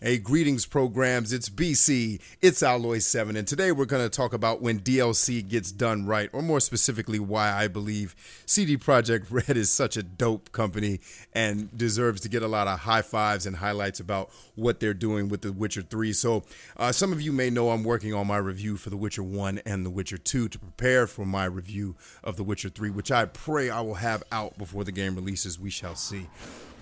Hey, greetings programs, it's BC, it's Alloy 7, and today we're going to talk about when DLC gets done right, or more specifically why I believe CD Projekt Red is such a dope company and deserves to get a lot of high fives and highlights about what they're doing with The Witcher 3. So some of you may know I'm working on my review for The Witcher 1 and The Witcher 2 to prepare for my review of The Witcher 3, which I pray I will have out before the game releases. We shall see.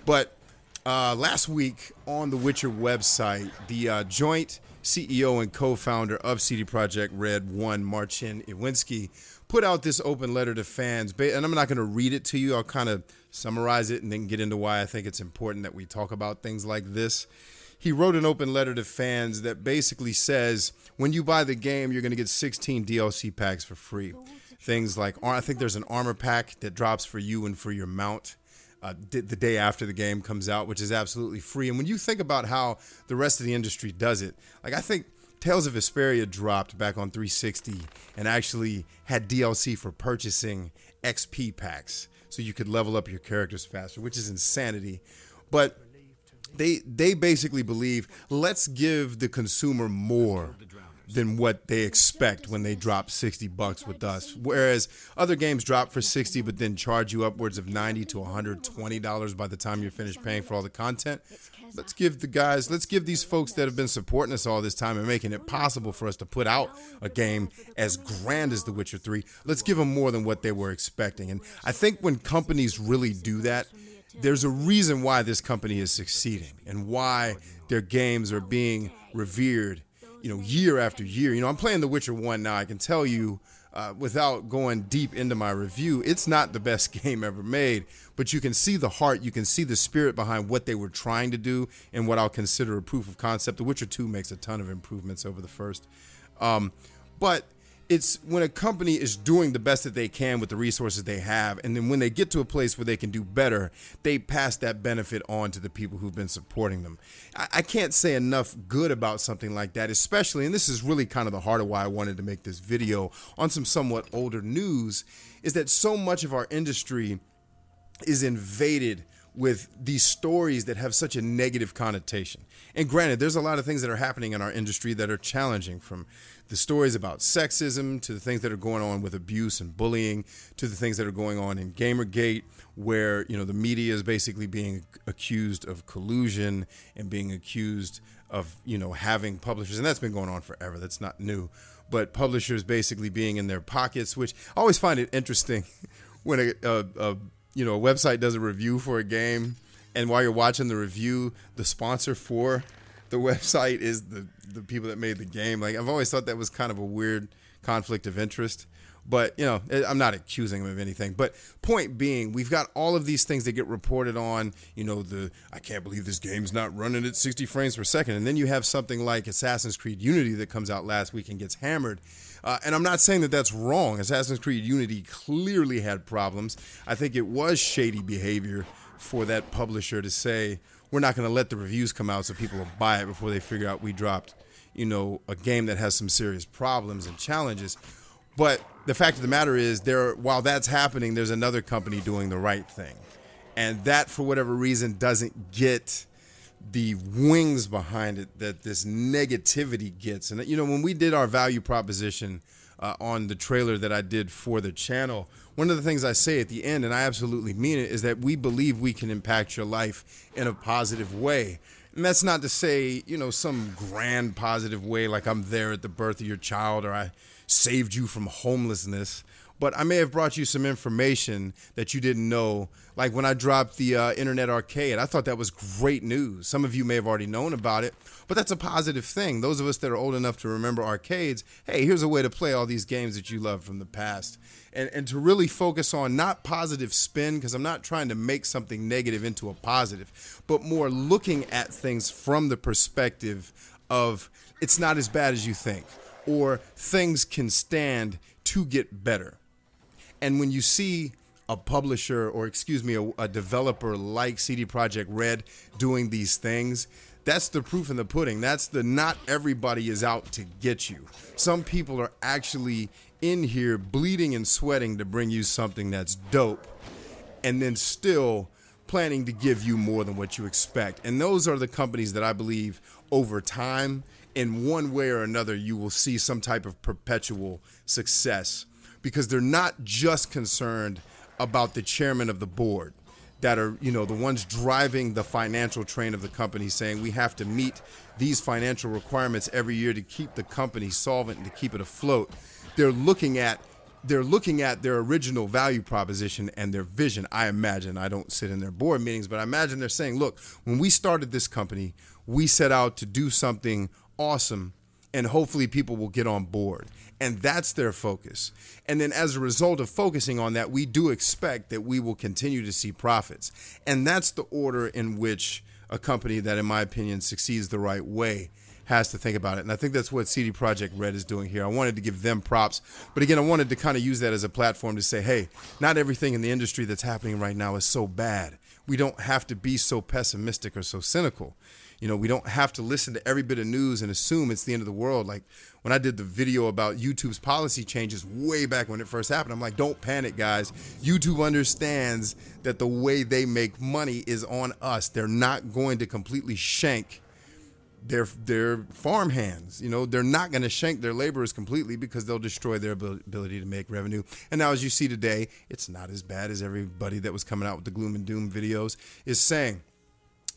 But last week on the Witcher website, the joint CEO and co-founder of CD Projekt Red, Marcin Iwinski, put out this open letter to fans. And I'm not going to read it to you. I'll kind of summarize it and then get into why I think it's important that we talk about things like this. He wrote an open letter to fans that basically says, when you buy the game, you're going to get 16 DLC packs for free. Things like, I think there's an armor pack that drops for you and for your mount. The day after the game comes out, which is absolutely free. And when you think about how the rest of the industry does it, like I think Tales of Vesperia dropped back on 360 and actually had DLC for purchasing XP packs so you could level up your characters faster, which is insanity. But they basically believe, let's give the consumer more than what they expect when they drop $60 with us. Whereas other games drop for 60 but then charge you upwards of $90 to $120 by the time you're finished paying for all the content. Let's give these folks that have been supporting us all this time and making it possible for us to put out a game as grand as The Witcher 3. Let's give them more than what they were expecting. And I think when companies really do that, there's a reason why this company is succeeding and why their games are being revered, year after year. I'm playing The Witcher 1 now. I can tell you, without going deep into my review, it's not the best game ever made, but you can see the heart, you can see the spirit behind what they were trying to do and what I'll consider a proof of concept. The Witcher 2 makes a ton of improvements over the first. But it's when a company is doing the best that they can with the resources they have, and then when they get to a place where they can do better, they pass that benefit on to the people who've been supporting them. I can't say enough good about something like that, especially, and this is really kind of the heart of why I wanted to make this video on some somewhat older news, is that so much of our industry is invaded with these stories that have such a negative connotation. And granted, there's a lot of things that are happening in our industry that are challenging, from the stories about sexism to the things that are going on with abuse and bullying to the things that are going on in Gamergate, where the media is basically being accused of collusion and being accused of having publishers, and that's been going on forever. That's not new, but publishers basically being in their pockets, which I always find it interesting when a website does a review for a game, and while you're watching the review, the sponsor for the website is the people that made the game. Like, I've always thought that was kind of a weird conflict of interest, but I'm not accusing them of anything. But point being, we've got all of these things that get reported on, I can't believe this game's not running at 60 frames per second. And then you have something like Assassin's Creed Unity that comes out last week and gets hammered. And I'm not saying that that's wrong. Assassin's Creed Unity clearly had problems. I think it was shady behavior for that publisher to say, we're not going to let the reviews come out so people will buy it before they figure out we dropped, a game that has some serious problems and challenges. But the fact of the matter is, while that's happening, there's another company doing the right thing. And that, for whatever reason, doesn't get the wings behind it that this negativity gets. And when we did our value proposition on the trailer that I did for the channel, one of the things I say at the end, and I absolutely mean it, is that we believe we can impact your life in a positive way. And that's not to say, some grand positive way, like I'm there at the birth of your child or I saved you from homelessness. But I may have brought you some information that you didn't know. Like when I dropped the Internet Arcade, I thought that was great news. Some of you may have already known about it, but that's a positive thing. Those of us that are old enough to remember arcades, hey, here's a way to play all these games that you love from the past. And to really focus on not positive spin, because I'm not trying to make something negative into a positive, but more looking at things from the perspective of it's not as bad as you think, or things can stand to get better. And when you see a publisher, or a developer like CD Projekt Red doing these things, that's the proof in the pudding. That's the not everybody is out to get you. Some people are actually in here bleeding and sweating to bring you something that's dope, and then still planning to give you more than what you expect. And those are the companies that I believe over time, in one way or another, you will see some type of perpetual success, because they're not just concerned about the chairman of the board that are, the ones driving the financial train of the company, saying we have to meet these financial requirements every year to keep the company solvent and to keep it afloat. They're looking at their original value proposition and their vision. I imagine, I don't sit in their board meetings, but I imagine they're saying, look, when we started this company, we set out to do something awesome, and hopefully people will get on board. And that's their focus. And then as a result of focusing on that, we do expect that we will continue to see profits. And that's the order in which a company that, in my opinion, succeeds the right way has to think about it. And I think that's what CD Projekt Red is doing here. I wanted to give them props. But again, I wanted to kind of use that as a platform to say, hey, not everything in the industry that's happening right now is so bad. We don't have to be so pessimistic or so cynical. We don't have to listen to every bit of news and assume it's the end of the world. Like when I did the video about YouTube's policy changes way back when it first happened, I'm like, don't panic, guys. YouTube understands that the way they make money is on us. They're not going to completely shank their farm hands. They're not going to shank their laborers completely, because they'll destroy their ability to make revenue. And now, as you see today, it's not as bad as everybody that was coming out with the gloom and doom videos is saying.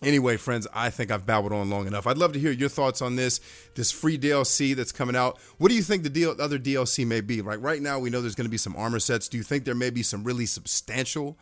Anyway, friends, I think I've babbled on long enough. I'd love to hear your thoughts on this free DLC that's coming out. What do you think the other DLC may be? Right now, we know there's going to be some armor sets. Do you think there may be some really substantial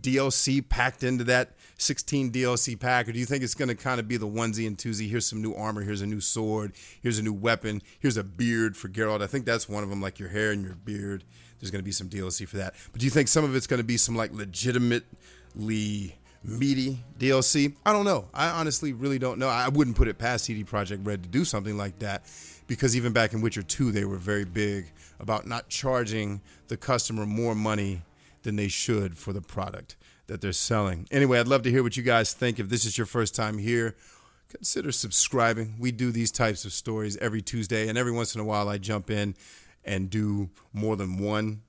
DLC packed into that 16 DLC pack? Or do you think it's going to kind of be the onesie and twosie? Here's some new armor. Here's a new sword. Here's a new weapon. Here's a beard for Geralt. I think that's one of them, like your hair and your beard. There's going to be some DLC for that. But do you think some of it's going to be some like legitimately meaty DLC? I don't know. I honestly really don't know. I wouldn't put it past CD Projekt Red to do something like that, because even back in Witcher 2, they were very big about not charging the customer more money than they should for the product that they're selling. Anyway, I'd love to hear what you guys think. If this is your first time here, consider subscribing. We do these types of stories every Tuesday, and every once in a while I jump in and do more than one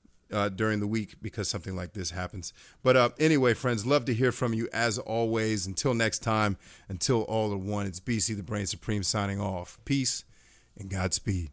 during the week, because something like this happens. But anyway, friends, love to hear from you as always. Until next time, until all are one, it's BC the Brain Supreme signing off. Peace and Godspeed.